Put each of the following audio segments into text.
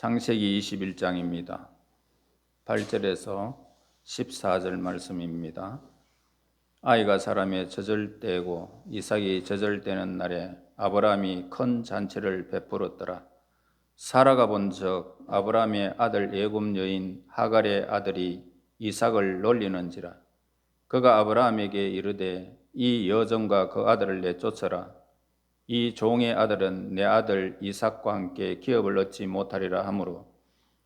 창세기 21장입니다. 8절에서 14절 말씀입니다. 아이가 사람의 젖을 떼고 이삭이 젖을 떼는 날에 아브라함이 큰 잔치를 베풀었더라. 사라가 본즉 아브라함의 아들 애굽 여인 하갈의 아들이 이삭을 놀리는지라. 그가 아브라함에게 이르되 이 여종과 그 아들을 내쫓으라. 이 종의 아들은 내 아들 이삭과 함께 기업을 얻지 못하리라 하므로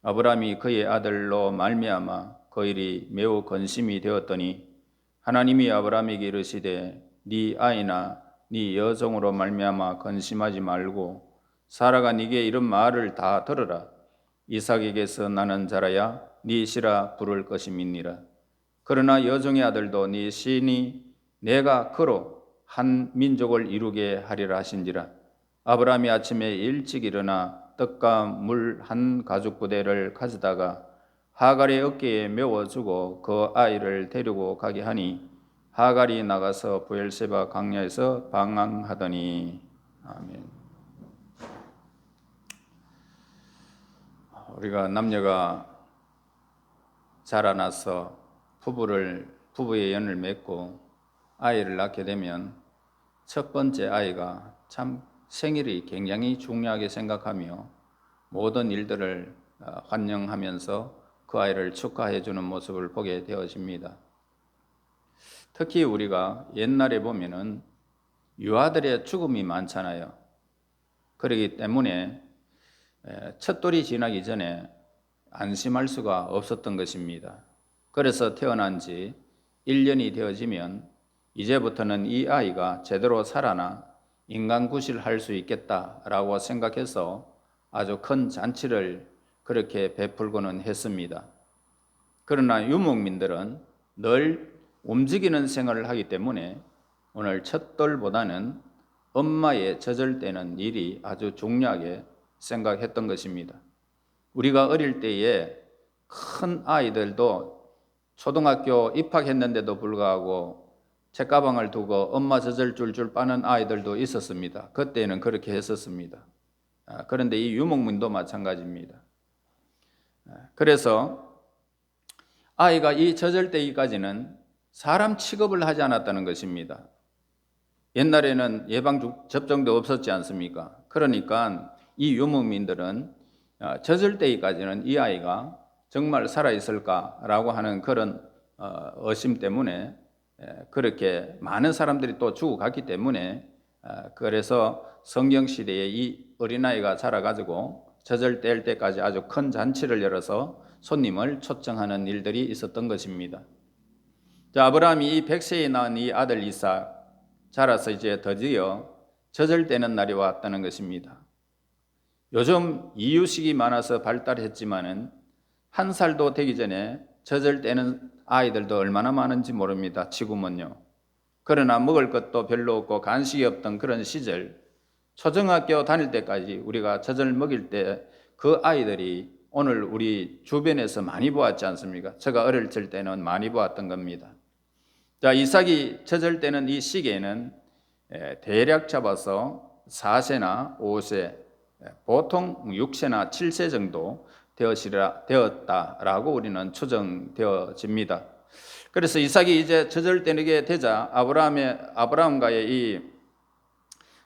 아브라함이 그의 아들로 말미암아 그 일이 매우 근심이 되었더니 하나님이 아브라함에게 이르시되 네 아이나 네 여종으로 말미암아 근심하지 말고 사라가 네게 이런 말을 다 들으라. 이삭에게서 나는 자라야 네 시라 부를 것임이니라. 그러나 여종의 아들도 네 시니 내가 그로 한 민족을 이루게 하리라 하신지라. 아브라함이 아침에 일찍 일어나 떡과 물 한 가죽 부대를 가져다가 하갈의 어깨에 메워주고 그 아이를 데리고 가게 하니 하갈이 나가서 브엘세바 광야에서 방황하더니. 아멘. 우리가 남녀가 자라나서 부부의 연을 맺고 아이를 낳게 되면 첫 번째 아이가 참 생일이 굉장히 중요하게 생각하며 모든 일들을 환영하면서 그 아이를 축하해 주는 모습을 보게 되어집니다. 특히 우리가 옛날에 보면은 유아들의 죽음이 많잖아요. 그렇기 때문에 첫돌이 지나기 전에 안심할 수가 없었던 것입니다. 그래서 태어난 지 1년이 되어지면 이제부터는 이 아이가 제대로 살아나 인간 구실할 수 있겠다라고 생각해서 아주 큰 잔치를 그렇게 베풀고는 했습니다. 그러나 유목민들은 늘 움직이는 생활을 하기 때문에 오늘 첫돌보다는 엄마의 젖을 떼는 일이 아주 중요하게 생각했던 것입니다. 우리가 어릴 때에 큰 아이들도 초등학교 입학했는데도 불구하고 책가방을 두고 엄마 젖을 줄줄 빠는 아이들도 있었습니다. 그때는 그렇게 했었습니다. 그런데 이 유목민도 마찬가지입니다. 그래서 아이가 이 젖을 떼기까지는 사람 취급을 하지 않았다는 것입니다. 옛날에는 예방접종도 없었지 않습니까? 그러니까 이 유목민들은 젖을 떼기까지는 이 아이가 정말 살아있을까라고 하는 그런 의심 때문에 그렇게 많은 사람들이 또 죽어갔기 때문에 그래서 성경시대에 이 어린아이가 자라가지고 젖을 뗄 때까지 아주 큰 잔치를 열어서 손님을 초청하는 일들이 있었던 것입니다. 자, 아브라함이 이 100세에 낳은 이 아들 이삭 자라서 이제 드디어 젖을 떼는 날이 왔다는 것입니다. 요즘 이유식이 많아서 발달했지만은 1살도 되기 전에 젖을 떼는 아이들도 얼마나 많은지 모릅니다. 지금은요. 그러나 먹을 것도 별로 없고 간식이 없던 그런 시절, 초등학교 다닐 때까지 우리가 젖을 먹일 때 그 아이들이 오늘 우리 주변에서 많이 보았지 않습니까? 제가 어릴 때는 많이 보았던 겁니다. 자, 이삭이 젖을 떼는 이 시기에는 대략 잡아서 4세나 5세, 보통 6세나 7세 정도 되었다라고 우리는 추정되어집니다. 그래서 이삭이 이제 젖을 떼게 되자 아브라함과의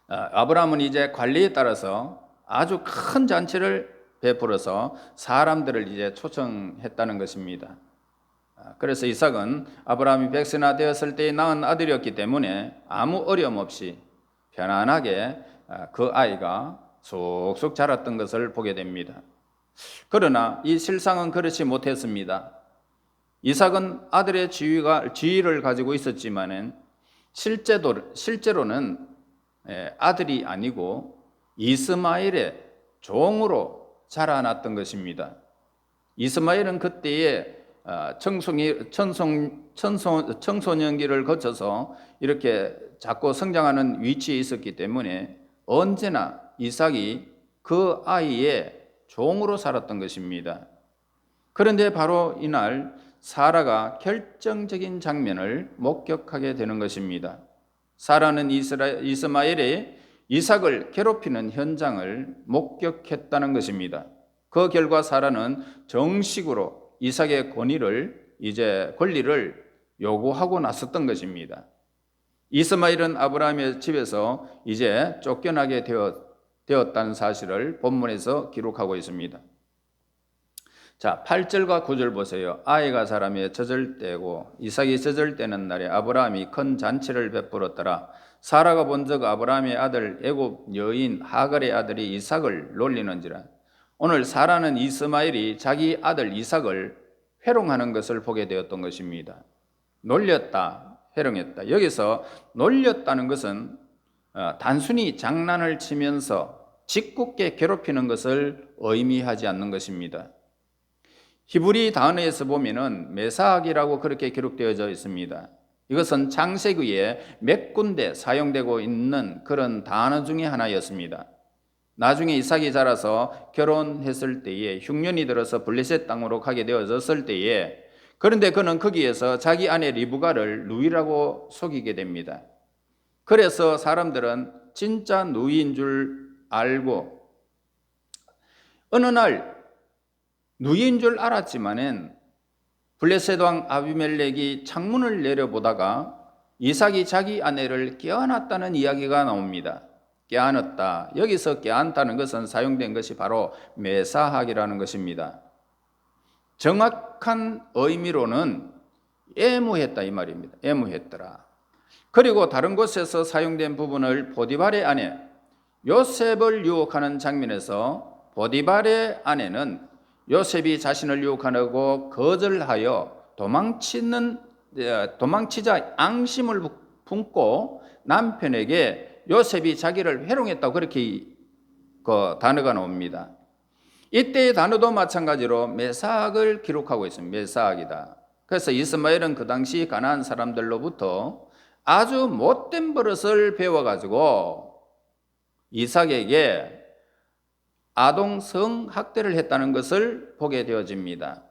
아브라함은 이제 관리에 따라서 아주 큰 잔치를 베풀어서 사람들을 이제 초청했다는 것입니다. 그래서 이삭은 아브라함이 100세나 되었을 때에 낳은 아들이었기 때문에 아무 어려움 없이 편안하게 그 아이가 쑥쑥 자랐던 것을 보게 됩니다. 그러나 이 실상은 그렇지 못했습니다. 이삭은 아들의 지위를 가지고 있었지만은 실제로는 아들이 아니고 이스마엘의 종으로 자라났던 것입니다. 이스마엘은 그때에 청소년기를 거쳐서 이렇게 자꾸 성장하는 위치에 있었기 때문에 언제나 이삭이 그 아이의 종으로 살았던 것입니다. 그런데 바로 이날 사라가 결정적인 장면을 목격하게 되는 것입니다. 사라는 이스마엘의 이삭을 괴롭히는 현장을 목격했다는 것입니다. 그 결과 사라는 정식으로 이삭의 권리를 요구하고 나섰던 것입니다. 이스마엘은 아브라함의 집에서 이제 쫓겨나게 되었다는 사실을 본문에서 기록하고 있습니다. 자, 8절과 9절 보세요. 아이가 사람이 젖을 때고 이삭이 젖을 때는 날에 아브라함이 큰 잔치를 베풀었더라. 사라가 본즉 아브라함의 아들 애굽 여인 하갈의 아들이 이삭을 놀리는지라. 오늘 사라는 이스마엘이 자기 아들 이삭을 회롱하는 것을 보게 되었던 것입니다. 놀렸다, 회롱했다. 여기서 놀렸다는 것은 단순히 장난을 치면서 짓궂게 괴롭히는 것을 의미하지 않는 것입니다. 히브리 단어에서 보면은 메사악이라고 그렇게 기록되어져 있습니다. 이것은 창세기에 몇 군데 사용되고 있는 그런 단어 중에 하나였습니다. 나중에 이삭이 자라서 결혼했을 때에 흉년이 들어서 블레셋 땅으로 가게 되어졌을 때에 그런데 그는 거기에서 자기 아내 리브가를 누이라고 속이게 됩니다. 그래서 사람들은 진짜 누이인 줄 알고 어느 날 누이인 줄 알았지만은 블레셋 왕 아비멜렉이 창문을 내려보다가 이삭이 자기 아내를 껴안았다는 이야기가 나옵니다. 껴안았다. 여기서 껴안다는 것은 사용된 것이 바로 메사학이라는 것입니다. 정확한 의미로는 애무했다 이 말입니다. 애무했더라. 그리고 다른 곳에서 사용된 부분을 포디발의 아내 요셉을 유혹하는 장면에서 포디발의 아내는 요셉이 자신을 유혹하려고 거절하여 도망치자 앙심을 품고 남편에게 요셉이 자기를 회롱했다고 그렇게 그 단어가 나옵니다. 이때의 단어도 마찬가지로 메사악을 기록하고 있습니다. 메사악이다. 그래서 이스마엘은 그 당시 가나안 사람들로부터 아주 못된 버릇을 배워가지고 이삭에게 아동 성학대를 했다는 것을 보게 되어집니다.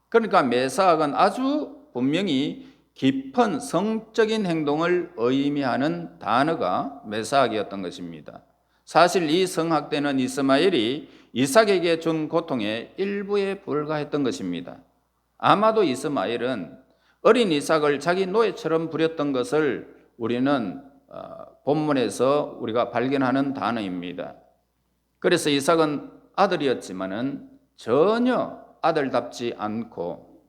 그러니까 메사악은 아주 분명히 깊은 성적인 행동을 의미하는 단어가 메사악이었던 것입니다. 사실 이 성학대는 이스마엘이 이삭에게 준 고통의 일부에 불과했던 것입니다. 아마도 이스마엘은 어린 이삭을 자기 노예처럼 부렸던 것을 우리는 본문에서 우리가 발견하는 단어입니다. 그래서 이삭은 아들이었지만은 전혀 아들답지 않고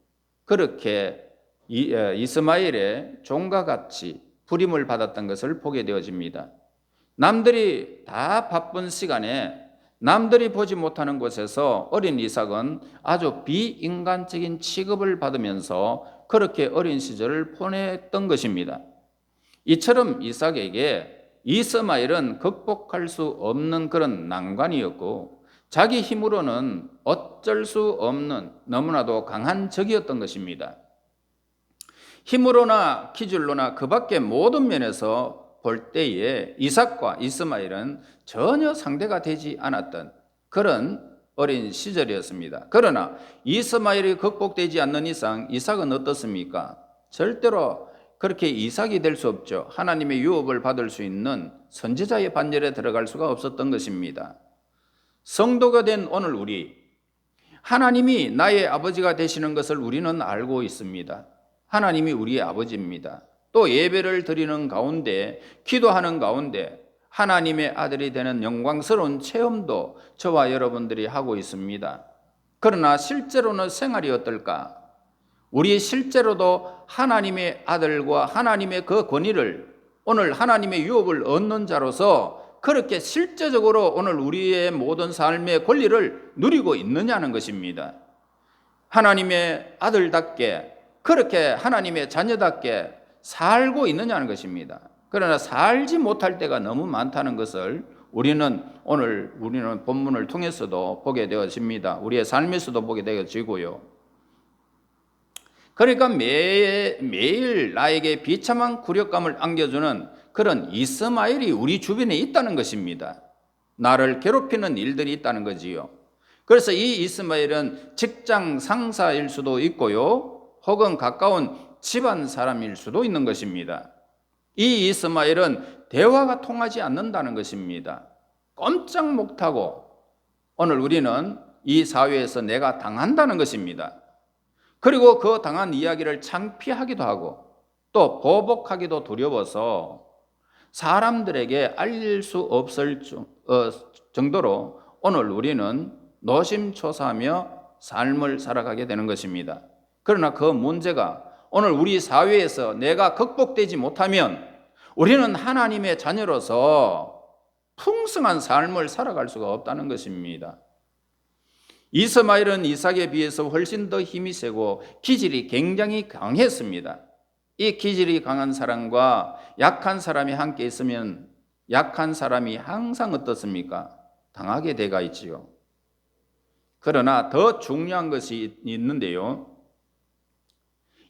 그렇게 이스마엘의 종과 같이 부림을 받았던 것을 보게 되어집니다. 남들이 다 바쁜 시간에 남들이 보지 못하는 곳에서 어린 이삭은 아주 비인간적인 취급을 받으면서 그렇게 어린 시절을 보냈던 것입니다. 이처럼 이삭에게 이스마엘은 극복할 수 없는 그런 난관이었고 자기 힘으로는 어쩔 수 없는 너무나도 강한 적이었던 것입니다. 힘으로나 기질로나 그 밖의 모든 면에서 볼 때에 이삭과 이스마엘은 전혀 상대가 되지 않았던 그런 어린 시절이었습니다. 그러나 이스마엘이 극복되지 않는 이상 이삭은 어떻습니까? 절대로 그렇게 이삭이 될 수 없죠. 하나님의 유업을 받을 수 있는 선지자의 반열에 들어갈 수가 없었던 것입니다. 성도가 된 오늘 우리, 하나님이 나의 아버지가 되시는 것을 우리는 알고 있습니다. 하나님이 우리의 아버지입니다. 또 예배를 드리는 가운데, 기도하는 가운데 하나님의 아들이 되는 영광스러운 체험도 저와 여러분들이 하고 있습니다. 그러나 실제로는 생활이 어떨까? 우리 실제로도 하나님의 아들과 하나님의 그 권위를 오늘 하나님의 유업을 얻는 자로서 그렇게 실제적으로 오늘 우리의 모든 삶의 권리를 누리고 있느냐는 것입니다. 하나님의 아들답게 그렇게 하나님의 자녀답게 살고 있느냐는 것입니다. 그러나 살지 못할 때가 너무 많다는 것을 우리는 본문을 통해서도 보게 되어집니다. 우리의 삶에서도 보게 되어지고요. 그러니까 매일 나에게 비참한 굴욕감을 안겨주는 그런 이스마엘이 우리 주변에 있다는 것입니다. 나를 괴롭히는 일들이 있다는 거지요. 그래서 이 이스마엘은 직장 상사일 수도 있고요, 혹은 가까운 집안 사람일 수도 있는 것입니다. 이 이스마엘은 대화가 통하지 않는다는 것입니다. 꼼짝 못하고 오늘 우리는 이 사회에서 내가 당한다는 것입니다. 그리고 그 당한 이야기를 창피하기도 하고 또 보복하기도 두려워서 사람들에게 알릴 수 없을 정도로 오늘 우리는 노심초사하며 삶을 살아가게 되는 것입니다. 그러나 그 문제가 오늘 우리 사회에서 내가 극복되지 못하면 우리는 하나님의 자녀로서 풍성한 삶을 살아갈 수가 없다는 것입니다. 이스마엘은 이삭에 비해서 훨씬 더 힘이 세고 기질이 굉장히 강했습니다. 이 기질이 강한 사람과 약한 사람이 함께 있으면 약한 사람이 항상 어떻습니까? 당하게 돼가 있지요. 그러나 더 중요한 것이 있는데요.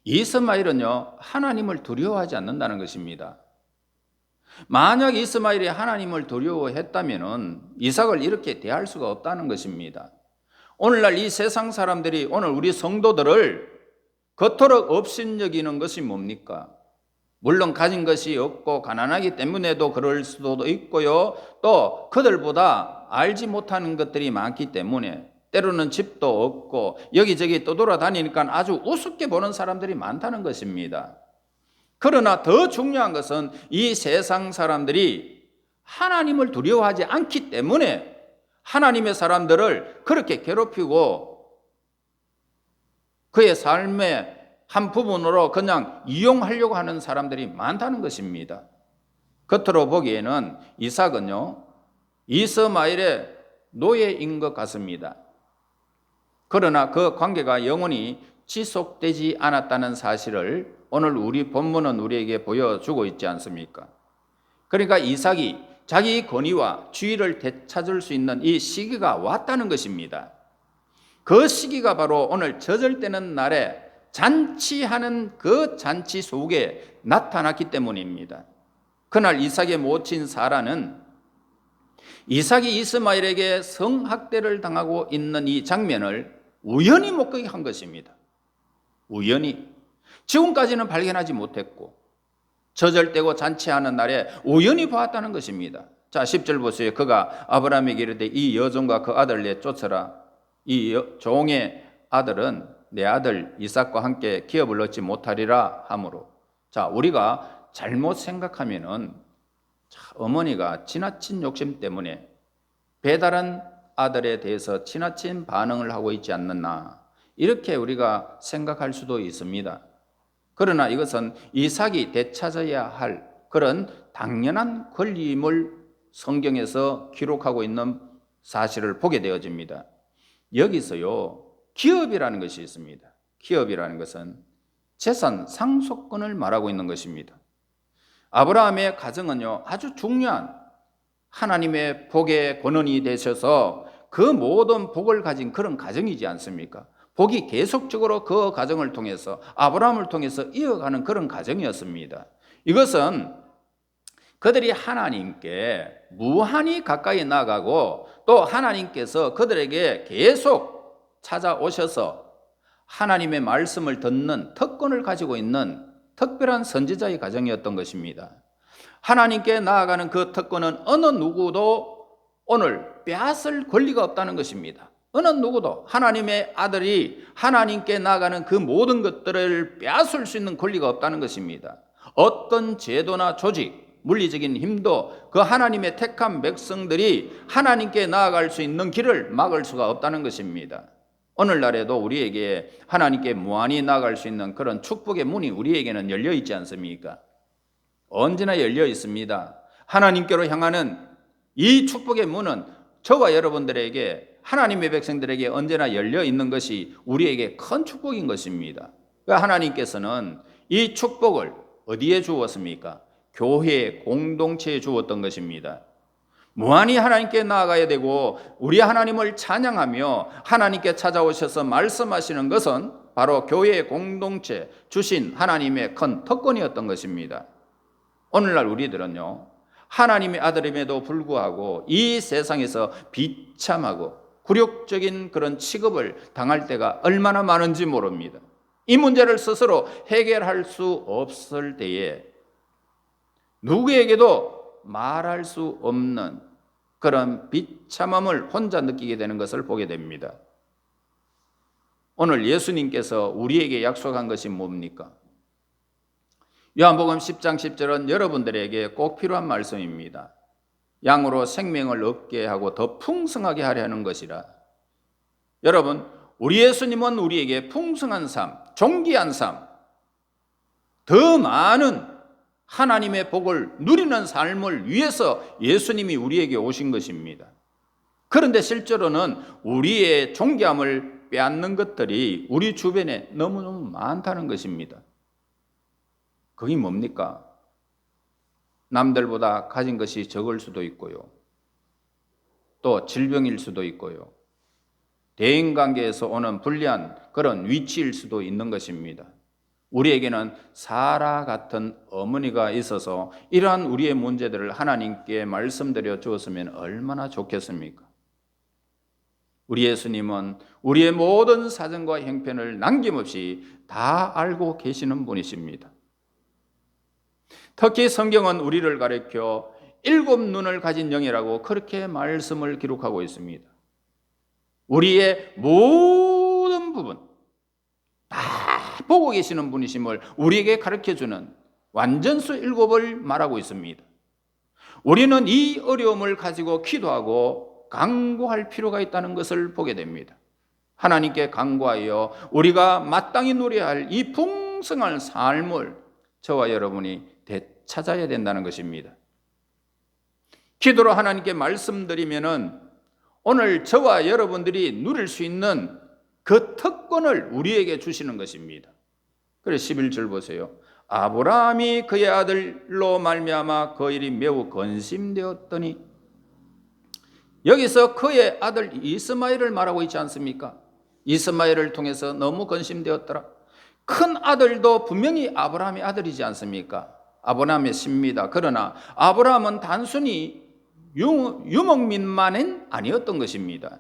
이스마엘은요, 하나님을 두려워하지 않는다는 것입니다. 만약 이스마엘이 하나님을 두려워했다면 이삭을 이렇게 대할 수가 없다는 것입니다. 오늘날 이 세상 사람들이 오늘 우리 성도들을 그토록 업신여기는 것이 뭡니까? 물론 가진 것이 없고 가난하기 때문에도 그럴 수도 있고요. 또 그들보다 알지 못하는 것들이 많기 때문에 때로는 집도 없고 여기저기 떠돌아다니니까 아주 우습게 보는 사람들이 많다는 것입니다. 그러나 더 중요한 것은 이 세상 사람들이 하나님을 두려워하지 않기 때문에 하나님의 사람들을 그렇게 괴롭히고 그의 삶의 한 부분으로 그냥 이용하려고 하는 사람들이 많다는 것입니다. 겉으로 보기에는 이삭은요, 이스마엘의 노예인 것 같습니다. 그러나 그 관계가 영원히 지속되지 않았다는 사실을 오늘 우리 본문은 우리에게 보여주고 있지 않습니까? 그러니까 이삭이 자기 권위와 주의를 되찾을 수 있는 이 시기가 왔다는 것입니다. 그 시기가 바로 오늘 젖을 떼는 날에 잔치하는 그 잔치 속에 나타났기 때문입니다. 그날 이삭의 모친 사라는 이삭이 이스마엘에게 성학대를 당하고 있는 이 장면을 우연히 목격한 것입니다. 우연히. 지금까지는 발견하지 못했고 젖을 떼고 잔치하는 날에 우연히 보았다는 것입니다. 자, 10절 보세요. 그가 아브라함에게 이르되 이 여종과 그 아들 내쫓으라. 이 종의 아들은 내 아들 이삭과 함께 기업을 얻지 못하리라 하므로. 자, 우리가 잘못 생각하면은 어머니가 지나친 욕심 때문에 배달한 아들에 대해서 지나친 반응을 하고 있지 않느냐, 이렇게 우리가 생각할 수도 있습니다. 그러나 이것은 이삭이 되찾아야 할 그런 당연한 권리임을 성경에서 기록하고 있는 사실을 보게 되어집니다. 여기서요, 기업이라는 것이 있습니다. 기업이라는 것은 재산 상속권을 말하고 있는 것입니다. 아브라함의 가정은요, 아주 중요한 하나님의 복의 권원이 되셔서 그 모든 복을 가진 그런 가정이지 않습니까? 복이 계속적으로 그 가정을 통해서 아브라함을 통해서 이어가는 그런 가정이었습니다. 이것은 그들이 하나님께 무한히 가까이 나가고 또 하나님께서 그들에게 계속 찾아오셔서 하나님의 말씀을 듣는 특권을 가지고 있는 특별한 선지자의 가정이었던 것입니다. 하나님께 나아가는 그 특권은 어느 누구도 오늘 빼앗을 권리가 없다는 것입니다. 어느 누구도 하나님의 아들이 하나님께 나아가는 그 모든 것들을 빼앗을 수 있는 권리가 없다는 것입니다. 어떤 제도나 조직, 물리적인 힘도 그 하나님의 택한 백성들이 하나님께 나아갈 수 있는 길을 막을 수가 없다는 것입니다. 오늘날에도 우리에게 하나님께 무한히 나아갈 수 있는 그런 축복의 문이 우리에게는 열려 있지 않습니까? 언제나 열려 있습니다. 하나님께로 향하는 이 축복의 문은 저와 여러분들에게, 하나님의 백성들에게 언제나 열려 있는 것이 우리에게 큰 축복인 것입니다. 하나님께서는 이 축복을 어디에 주었습니까? 교회 공동체에 주었던 것입니다. 무한히 하나님께 나아가야 되고 우리 하나님을 찬양하며 하나님께 찾아오셔서 말씀하시는 것은 바로 교회 공동체 주신 하나님의 큰 특권이었던 것입니다. 오늘날 우리들은요, 하나님의 아들임에도 불구하고 이 세상에서 비참하고 굴욕적인 그런 취급을 당할 때가 얼마나 많은지 모릅니다. 이 문제를 스스로 해결할 수 없을 때에 누구에게도 말할 수 없는 그런 비참함을 혼자 느끼게 되는 것을 보게 됩니다. 오늘 예수님께서 우리에게 약속한 것이 뭡니까? 요한복음 10장 10절은 여러분들에게 꼭 필요한 말씀입니다. 양으로 생명을 얻게 하고 더 풍성하게 하려 하는 것이라. 여러분, 우리 예수님은 우리에게 풍성한 삶, 존귀한 삶, 더 많은 하나님의 복을 누리는 삶을 위해서 예수님이 우리에게 오신 것입니다. 그런데 실제로는 우리의 존귀함을 빼앗는 것들이 우리 주변에 너무너무 많다는 것입니다. 그게 뭡니까? 남들보다 가진 것이 적을 수도 있고요. 또 질병일 수도 있고요. 대인관계에서 오는 불리한 그런 위치일 수도 있는 것입니다. 우리에게는 사라 같은 어머니가 있어서 이러한 우리의 문제들을 하나님께 말씀드려 주었으면 얼마나 좋겠습니까? 우리 예수님은 우리의 모든 사정과 형편을 남김없이 다 알고 계시는 분이십니다. 특히 성경은 우리를 가리켜 7 눈을 가진 영이라고 그렇게 말씀을 기록하고 있습니다. 우리의 모든 부분 다 보고 계시는 분이심을 우리에게 가르쳐주는 완전수 7을 말하고 있습니다. 우리는 이 어려움을 가지고 기도하고 간구할 필요가 있다는 것을 보게 됩니다. 하나님께 간구하여 우리가 마땅히 누려야 할 이 풍성한 삶을 저와 여러분이 되찾아야 된다는 것입니다. 기도로 하나님께 말씀드리면은 오늘 저와 여러분들이 누릴 수 있는 그 특권을 우리에게 주시는 것입니다. 그래서 11절 보세요. 아브라함이 그의 아들로 말미암아 그 일이 매우 근심되었더니, 여기서 그의 아들 이스마엘을 말하고 있지 않습니까? 이스마엘을 통해서 너무 근심되었더라. 큰 아들도 분명히 아브라함의 아들이지 않습니까? 아브라함의 씨입니다. 그러나 아브라함은 단순히 유목민만은 아니었던 것입니다.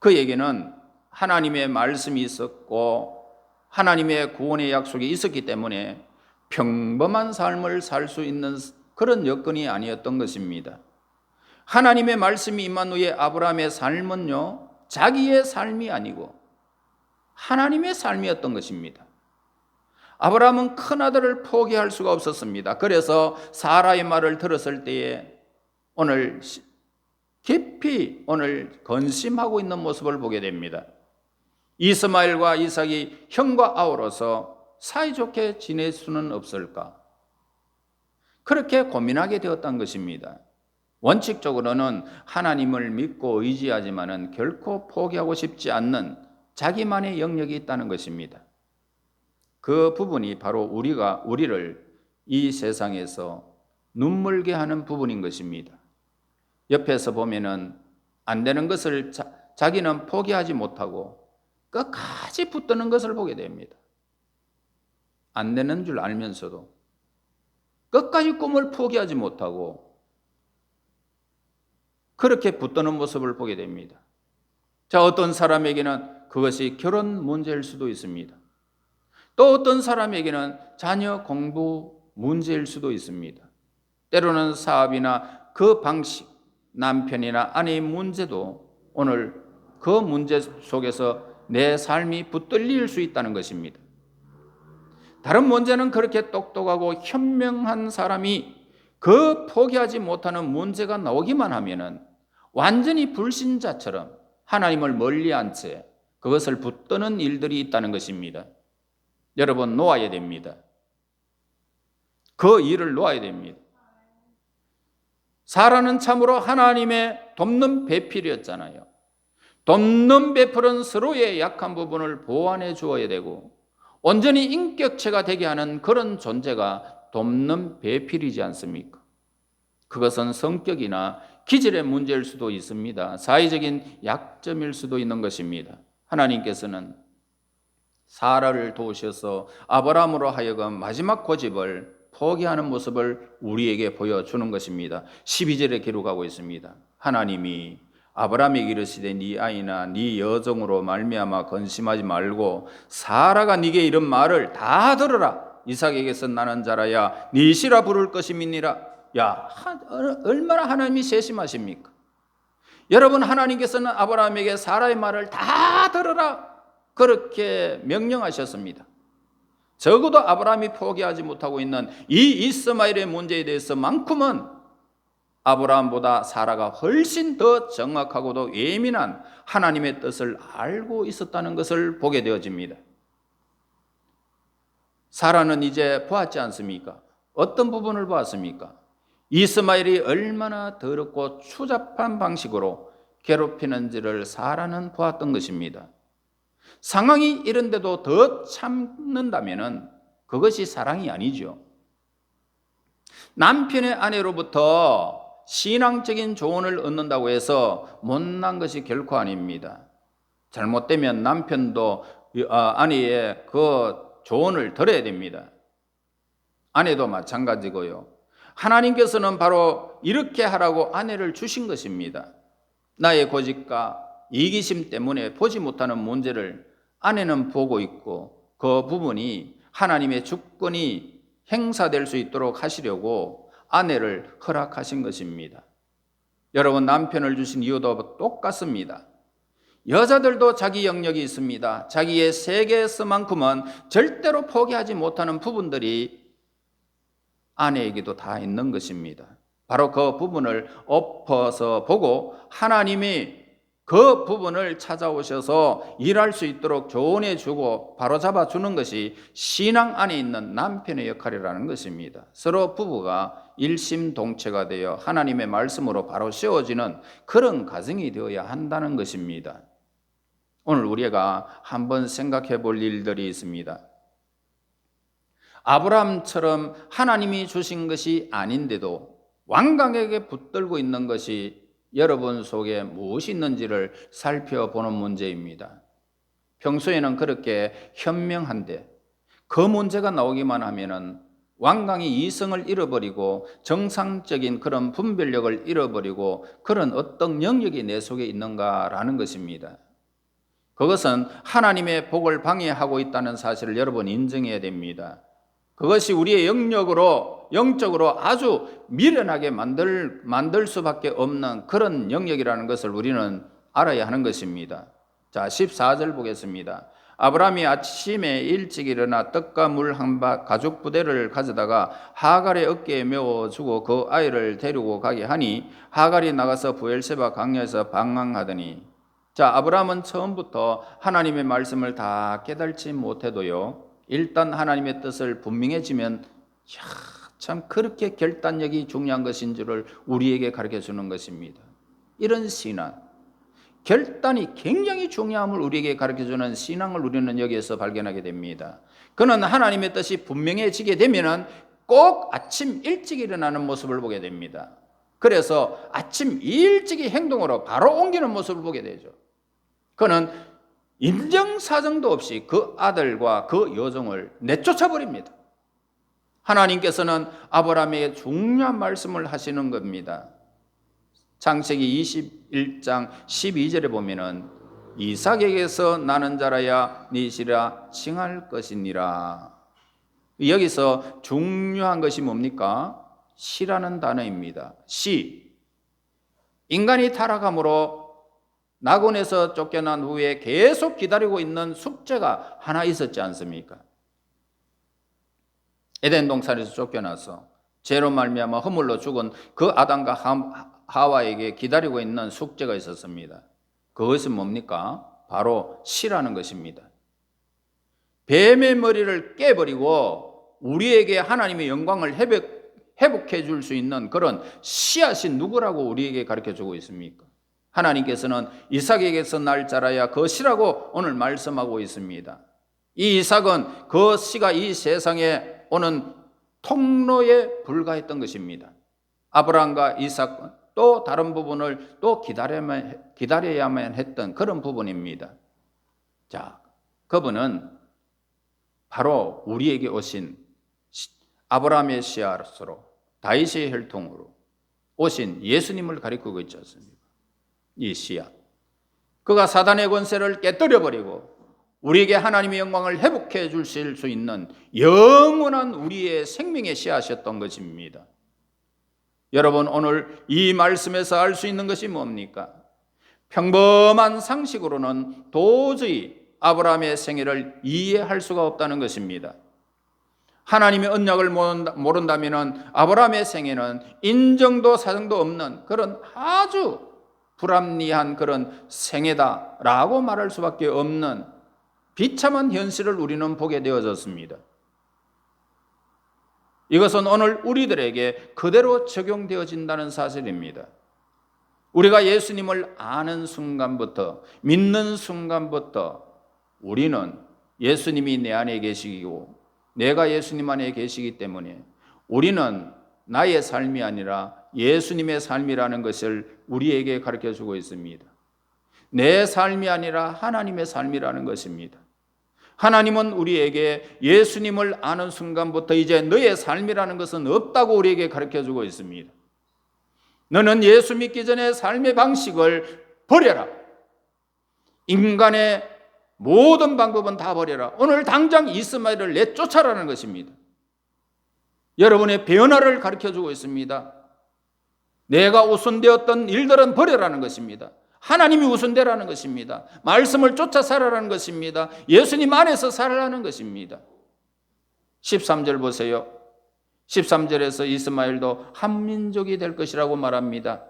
그에게는 하나님의 말씀이 있었고 하나님의 구원의 약속이 있었기 때문에 평범한 삶을 살 수 있는 그런 여건이 아니었던 것입니다. 하나님의 말씀이 임한 후에 아브라함의 삶은요, 자기의 삶이 아니고 하나님의 삶이었던 것입니다. 아브라함은 큰아들을 포기할 수가 없었습니다. 그래서 사라의 말을 들었을 때에 오늘 깊이 근심하고 있는 모습을 보게 됩니다. 이스마엘과 이삭이 형과 아우로서 사이좋게 지낼 수는 없을까? 그렇게 고민하게 되었던 것입니다. 원칙적으로는 하나님을 믿고 의지하지만은 결코 포기하고 싶지 않는 자기만의 영역이 있다는 것입니다. 그 부분이 바로 우리를 이 세상에서 눈물게 하는 부분인 것입니다. 옆에서 보면은 안 되는 것을 자기는 포기하지 못하고 끝까지 붙드는 것을 보게 됩니다. 안 되는 줄 알면서도 끝까지 꿈을 포기하지 못하고 그렇게 붙드는 모습을 보게 됩니다. 자, 어떤 사람에게는 그것이 결혼 문제일 수도 있습니다. 또 어떤 사람에게는 자녀 공부 문제일 수도 있습니다. 때로는 사업이나 그 방식, 남편이나 아내의 문제도 오늘 그 문제 속에서 내 삶이 붙들릴 수 있다는 것입니다. 다른 문제는 그렇게 똑똑하고 현명한 사람이 그 포기하지 못하는 문제가 나오기만 하면은 완전히 불신자처럼 하나님을 멀리한 채 그것을 붙드는 일들이 있다는 것입니다. 여러분, 놓아야 됩니다. 그 일을 놓아야 됩니다. 사라는 참으로 하나님의 돕는 배필이었잖아요. 돕는 배필은 서로의 약한 부분을 보완해 주어야 되고 온전히 인격체가 되게 하는 그런 존재가 돕는 배필이지 않습니까? 그것은 성격이나 기질의 문제일 수도 있습니다. 사회적인 약점일 수도 있는 것입니다. 하나님께서는 사라를 도우셔서 아브라함으로 하여금 마지막 고집을 포기하는 모습을 우리에게 보여주는 것입니다. 12절에 기록하고 있습니다. 하나님이 아브라함에게 이르시되 네 아이나 네 여종으로 말미암아 근심하지 말고 사라가 네게 이런 말을 다 들으라. 이삭에게서 나는 자라야 네 시라 부를 것임이니라. 야, 얼마나 하나님이 세심하십니까? 여러분, 하나님께서는 아브라함에게 사라의 말을 다 들으라 그렇게 명령하셨습니다. 적어도 아브라함이 포기하지 못하고 있는 이 이스마엘의 문제에 대해서만큼은 아브라함보다 사라가 훨씬 더 정확하고도 예민한 하나님의 뜻을 알고 있었다는 것을 보게 되어집니다. 사라는 이제 보았지 않습니까? 어떤 부분을 보았습니까? 이스마엘이 얼마나 더럽고 추잡한 방식으로 괴롭히는지를 사라는 보았던 것입니다. 상황이 이런데도 더 참는다면 그것이 사랑이 아니죠. 남편의 아내로부터 신앙적인 조언을 얻는다고 해서 못난 것이 결코 아닙니다. 잘못되면 남편도 아내의 그 조언을 들어야 됩니다. 아내도 마찬가지고요. 하나님께서는 바로 이렇게 하라고 아내를 주신 것입니다. 나의 고집과 이기심 때문에 보지 못하는 문제를 아내는 보고 있고 그 부분이 하나님의 주권이 행사될 수 있도록 하시려고 아내를 허락하신 것입니다. 여러분, 남편을 주신 이유도 똑같습니다. 여자들도 자기 영역이 있습니다. 자기의 세계에서만큼은 절대로 포기하지 못하는 부분들이 아내에게도 다 있는 것입니다. 바로 그 부분을 엎어서 보고 하나님이 그 부분을 찾아오셔서 일할 수 있도록 조언해 주고 바로잡아 주는 것이 신앙 안에 있는 남편의 역할이라는 것입니다. 서로 부부가 일심동체가 되어 하나님의 말씀으로 바로 세워지는 그런 가정이 되어야 한다는 것입니다. 오늘 우리가 한번 생각해 볼 일들이 있습니다. 아브라함처럼 하나님이 주신 것이 아닌데도 완강하게 붙들고 있는 것이 여러분 속에 무엇이 있는지를 살펴보는 문제입니다. 평소에는 그렇게 현명한데 그 문제가 나오기만 하면은 완강히 이성을 잃어버리고 정상적인 그런 분별력을 잃어버리고 그런 어떤 영역이 내 속에 있는가라는 것입니다. 그것은 하나님의 복을 방해하고 있다는 사실을 여러분 인정해야 됩니다. 그것이 우리의 영적으로 아주 미련하게 만들 수밖에 없는 그런 영역이라는 것을 우리는 알아야 하는 것입니다. 자, 14절 보겠습니다. 아브라함이 아침에 일찍 일어나 떡과 물 한 밭 가죽 부대를 가져다가 하갈의 어깨에 메워주고 그 아이를 데리고 가게 하니 하갈이 나가서 부엘세바 광야에서 방황하더니, 자, 아브라함은 처음부터 하나님의 말씀을 다 깨달지 못해도요, 일단 하나님의 뜻을 분명해지면 참 그렇게 결단력이 중요한 것인 줄을 우리에게 가르쳐 주는 것입니다. 이런 신앙, 결단이 굉장히 중요함을 우리에게 가르쳐 주는 신앙을 우리는 여기에서 발견하게 됩니다. 그는 하나님의 뜻이 분명해지게 되면 꼭 아침 일찍 일어나는 모습을 보게 됩니다. 그래서 아침 일찍이 행동으로 바로 옮기는 모습을 보게 되죠. 그는 인정사정도 없이 그 아들과 그 여종을 내쫓아 버립니다. 하나님께서는 아브라함에게 중요한 말씀을 하시는 겁니다. 창세기 21장 12절에 보면은 이삭에게서 나는 자라야 네 씨라 칭할 것이니라. 여기서 중요한 것이 뭡니까? 씨라는 단어입니다. 씨. 인간이 타락함으로 낙원에서 쫓겨난 후에 계속 기다리고 있는 숙제가 하나 있었지 않습니까? 에덴 동산에서 쫓겨나서 죄로 말미암아 허물로 죽은 그 아담과 하와에게 기다리고 있는 숙제가 있었습니다. 그것은 뭡니까? 바로 씨라는 것입니다. 뱀의 머리를 깨버리고 우리에게 하나님의 영광을 회복해 줄 수 있는 그런 씨앗이 누구라고 우리에게 가르쳐 주고 있습니까? 하나님께서는 이삭에게서 날 자라야 그 씨라고 오늘 말씀하고 있습니다. 이 이삭은 그 씨가 이 세상에 오는 통로에 불과했던 것입니다. 아브라함과 이삭은 또 다른 부분을 또 기다려야만 했던 그런 부분입니다. 자, 그분은 바로 우리에게 오신 아브라함의 씨앗으로 다윗의 혈통으로 오신 예수님을 가리키고 있지 않습니까? 이 씨앗, 그가 사단의 권세를 깨뜨려버리고 우리에게 하나님의 영광을 회복해 주실 수 있는 영원한 우리의 생명의 씨앗이었던 것입니다. 여러분, 오늘 이 말씀에서 알 수 있는 것이 뭡니까? 평범한 상식으로는 도저히 아브라함의 생애를 이해할 수가 없다는 것입니다. 하나님의 언약을 모른다면 아브라함의 생애는 인정도 사정도 없는 그런 아주 불합리한 그런 생애다라고 말할 수밖에 없는 비참한 현실을 우리는 보게 되어졌습니다. 이것은 오늘 우리들에게 그대로 적용되어진다는 사실입니다. 우리가 예수님을 아는 순간부터, 믿는 순간부터 우리는 예수님이 내 안에 계시고 내가 예수님 안에 계시기 때문에 우리는 나의 삶이 아니라 예수님의 삶이라는 것을 우리에게 가르쳐주고 있습니다. 내 삶이 아니라 하나님의 삶이라는 것입니다. 하나님은 우리에게 예수님을 아는 순간부터 이제 너의 삶이라는 것은 없다고 우리에게 가르쳐주고 있습니다. 너는 예수 믿기 전에 삶의 방식을 버려라. 인간의 모든 방법은 다 버려라. 오늘 당장 이스마엘을 내쫓아라는 것입니다. 여러분의 변화를 가르쳐주고 있습니다. 내가 우선되었던 일들은 버려라는 것입니다. 하나님이 우선되라는 것입니다. 말씀을 쫓아 살아라는 것입니다. 예수님 안에서 살아라는 것입니다. 13절 보세요. 13절에서 이스마엘도 한민족이 될 것이라고 말합니다.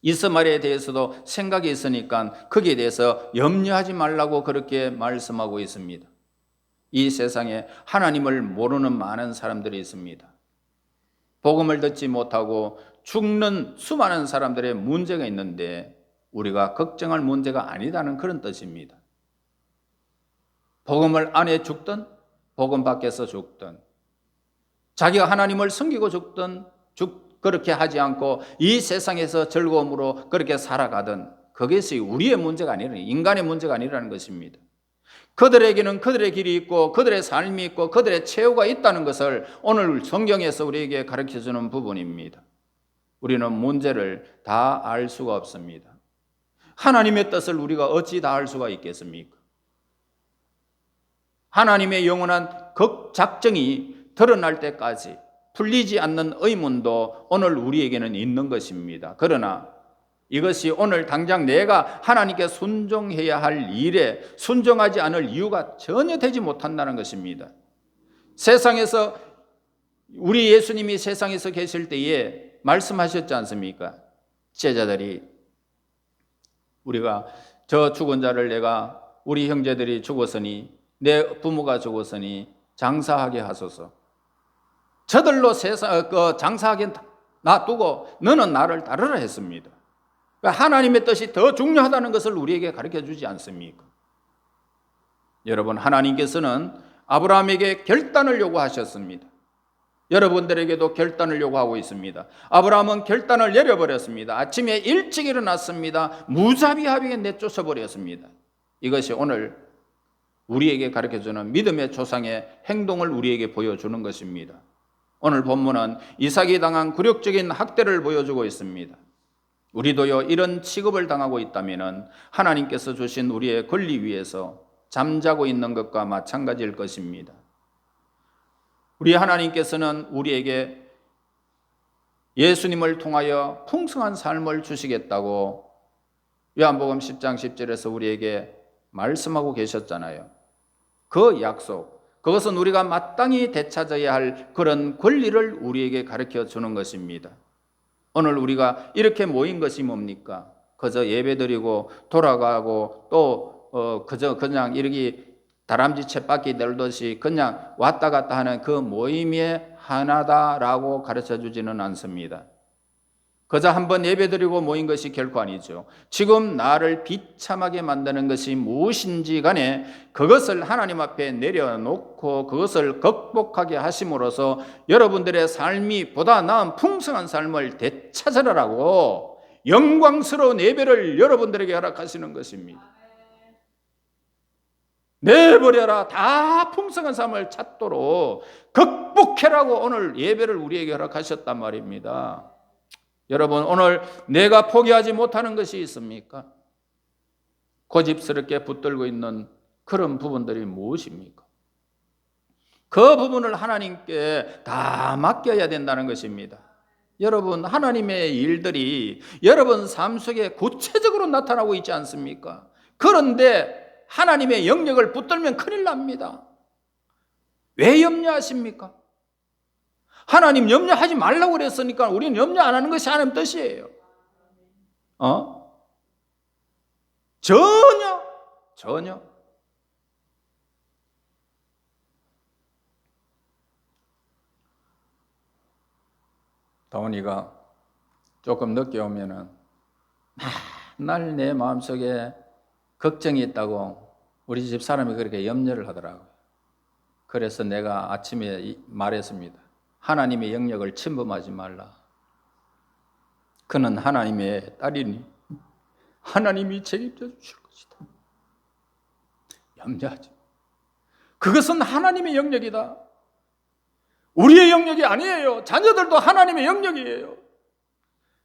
이스마엘에 대해서도 생각이 있으니까 거기에 대해서 염려하지 말라고 그렇게 말씀하고 있습니다. 이 세상에 하나님을 모르는 많은 사람들이 있습니다. 복음을 듣지 못하고 죽는 수많은 사람들의 문제가 있는데 우리가 걱정할 문제가 아니다는 그런 뜻입니다. 복음을 안에 죽든 복음 밖에서 죽든 자기가 하나님을 섬기고 죽든 그렇게 하지 않고 이 세상에서 즐거움으로 그렇게 살아가든 그것이 우리의 문제가 아니라 인간의 문제가 아니라는 것입니다. 그들에게는 그들의 길이 있고 그들의 삶이 있고 그들의 최후가 있다는 것을 오늘 성경에서 우리에게 가르쳐주는 부분입니다. 우리는 문제를 다 알 수가 없습니다. 하나님의 뜻을 우리가 어찌 다 알 수가 있겠습니까? 하나님의 영원한 작정이 드러날 때까지 풀리지 않는 의문도 오늘 우리에게는 있는 것입니다. 그러나 이것이 오늘 당장 내가 하나님께 순종해야 할 일에 순종하지 않을 이유가 전혀 되지 못한다는 것입니다. 세상에서 우리 예수님이 세상에서 계실 때에 말씀하셨지 않습니까? 제자들이 우리가 저 죽은 자를 내가 우리 형제들이 죽었으니 내 부모가 죽었으니 장사하게 하소서. 저들로 장사하게 놔두고 너는 나를 따르라 했습니다. 하나님의 뜻이 더 중요하다는 것을 우리에게 가르쳐 주지 않습니까? 여러분, 하나님께서는 아브라함에게 결단을 요구하셨습니다. 여러분들에게도 결단을 요구하고 있습니다. 아브라함은 결단을 내려버렸습니다. 아침에 일찍 일어났습니다. 무자비하게 내쫓아버렸습니다. 이것이 오늘 우리에게 가르쳐주는 믿음의 조상의 행동을 우리에게 보여주는 것입니다. 오늘 본문은 이삭이 당한 굴욕적인 학대를 보여주고 있습니다. 우리도요 이런 취급을 당하고 있다면 하나님께서 주신 우리의 권리 위에서 잠자고 있는 것과 마찬가지일 것입니다. 우리 하나님께서는 우리에게 예수님을 통하여 풍성한 삶을 주시겠다고 요한복음 10장 10절에서 우리에게 말씀하고 계셨잖아요. 그 약속, 그것은 우리가 마땅히 되찾아야 할 그런 권리를 우리에게 가르쳐 주는 것입니다. 오늘 우리가 이렇게 모인 것이 뭡니까? 그저 예배드리고 돌아가고 또 그저 그냥 이렇게 다람쥐 쳇바퀴 돌듯이 그냥 왔다 갔다 하는 그 모임의 하나다라고 가르쳐 주지는 않습니다. 그저 한번 예배드리고 모인 것이 결코 아니죠. 지금 나를 비참하게 만드는 것이 무엇인지 간에 그것을 하나님 앞에 내려놓고 그것을 극복하게 하심으로써 여러분들의 삶이 보다 나은 풍성한 삶을 되찾으라고 영광스러운 예배를 여러분들에게 허락하시는 것입니다. 내버려라. 다 풍성한 삶을 찾도록 극복해라고 오늘 예배를 우리에게 허락하셨단 말입니다. 여러분, 오늘 내가 포기하지 못하는 것이 있습니까? 고집스럽게 붙들고 있는 그런 부분들이 무엇입니까? 그 부분을 하나님께 다 맡겨야 된다는 것입니다. 여러분, 하나님의 일들이 여러분 삶 속에 구체적으로 나타나고 있지 않습니까? 그런데 하나님의 영역을 붙들면 큰일 납니다. 왜 염려하십니까? 하나님 염려하지 말라고 그랬으니까 우리는 염려 안 하는 것이 하나님 뜻이에요. 전혀. 다원이가 조금 늦게 오면은 맨날 내 마음속에 걱정이 있다고 우리 집 사람이 그렇게 염려를 하더라고요. 그래서 내가 아침에 말했습니다. 하나님의 영역을 침범하지 말라. 그는 하나님의 딸이니 하나님이 책임져 주실 것이다. 염려하지. 그것은 하나님의 영역이다. 우리의 영역이 아니에요. 자녀들도 하나님의 영역이에요.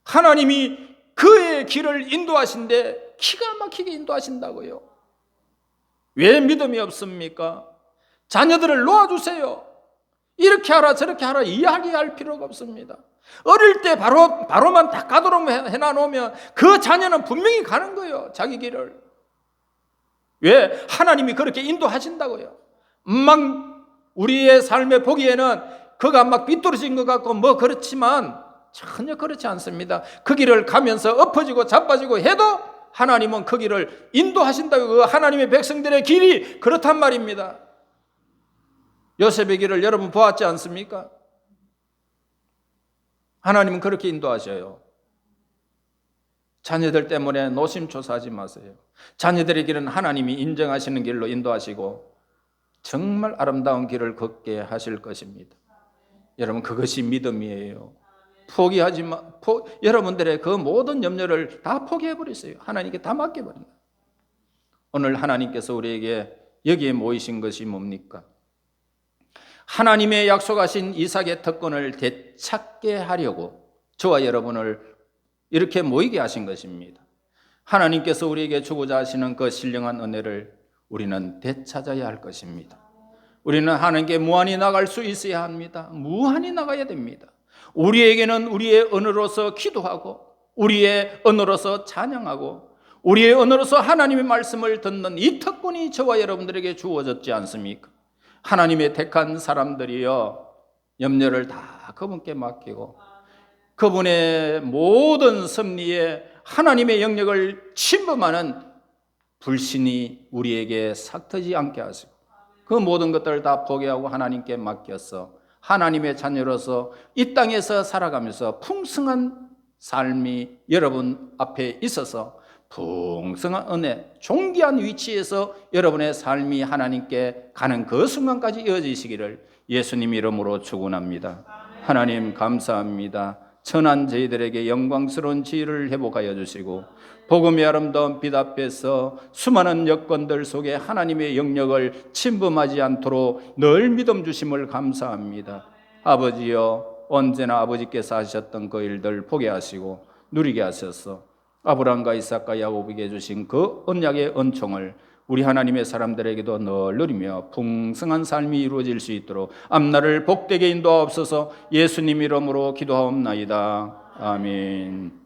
하나님이 그의 길을 인도하신데 기가 막히게 인도하신다고요. 왜 믿음이 없습니까? 자녀들을 놓아주세요. 이렇게 하라 저렇게 하라 이야기할 필요가 없습니다. 어릴 때 바로만 딱 가도록 해놔놓으면 그 자녀는 분명히 가는 거예요. 자기 길을. 왜? 하나님이 그렇게 인도하신다고요. 막 우리의 삶에 보기에는 그가 막 삐뚤어진 것 같고 뭐 그렇지만 전혀 그렇지 않습니다. 그 길을 가면서 엎어지고 자빠지고 해도 하나님은 그 길을 인도하신다고. 그 하나님의 백성들의 길이 그렇단 말입니다. 요셉의 길을 여러분 보았지 않습니까? 하나님은 그렇게 인도하셔요. 자녀들 때문에 노심초사하지 마세요. 자녀들의 길은 하나님이 인정하시는 길로 인도하시고 정말 아름다운 길을 걷게 하실 것입니다. 여러분, 그것이 믿음이에요. 포기하지 마. 여러분들의 그 모든 염려를 다 포기해버리세요. 하나님께 다 맡겨버립니다. 오늘 하나님께서 우리에게 여기에 모이신 것이 뭡니까? 하나님의 약속하신 이삭의 특권을 되찾게 하려고 저와 여러분을 이렇게 모이게 하신 것입니다. 하나님께서 우리에게 주고자 하시는 그 신령한 은혜를 우리는 되찾아야 할 것입니다. 우리는 하나님께 무한히 나갈 수 있어야 합니다. 무한히 나가야 됩니다. 우리에게는 우리의 언어로서 기도하고 우리의 언어로서 찬양하고 우리의 언어로서 하나님의 말씀을 듣는 이 특권이 저와 여러분들에게 주어졌지 않습니까? 하나님의 택한 사람들이여 염려를 다 그분께 맡기고 그분의 모든 섭리에 하나님의 영역을 침범하는 불신이 우리에게 삭트지 않게 하시고 그 모든 것들을 다 포기하고 하나님께 맡겨서 하나님의 자녀로서 이 땅에서 살아가면서 풍성한 삶이 여러분 앞에 있어서 풍성한 은혜, 존귀한 위치에서 여러분의 삶이 하나님께 가는 그 순간까지 이어지시기를 예수님 이름으로 축원합니다. 하나님 감사합니다. 천한 저희들에게 영광스러운 지혜를 회복하여 주시고 복음의 아름다운 빛 앞에서 수많은 여건들 속에 하나님의 영역을 침범하지 않도록 늘 믿음 주심을 감사합니다. 아버지여, 언제나 아버지께서 하셨던 그 일들 보게 하시고 누리게 하셔서 아브라함과 이삭과 야곱에게 주신 그 언약의 은총을 우리 하나님의 사람들에게도 늘 누리며 풍성한 삶이 이루어질 수 있도록 앞날을 복되게 인도하옵소서. 예수님 이름으로 기도하옵나이다. 아멘.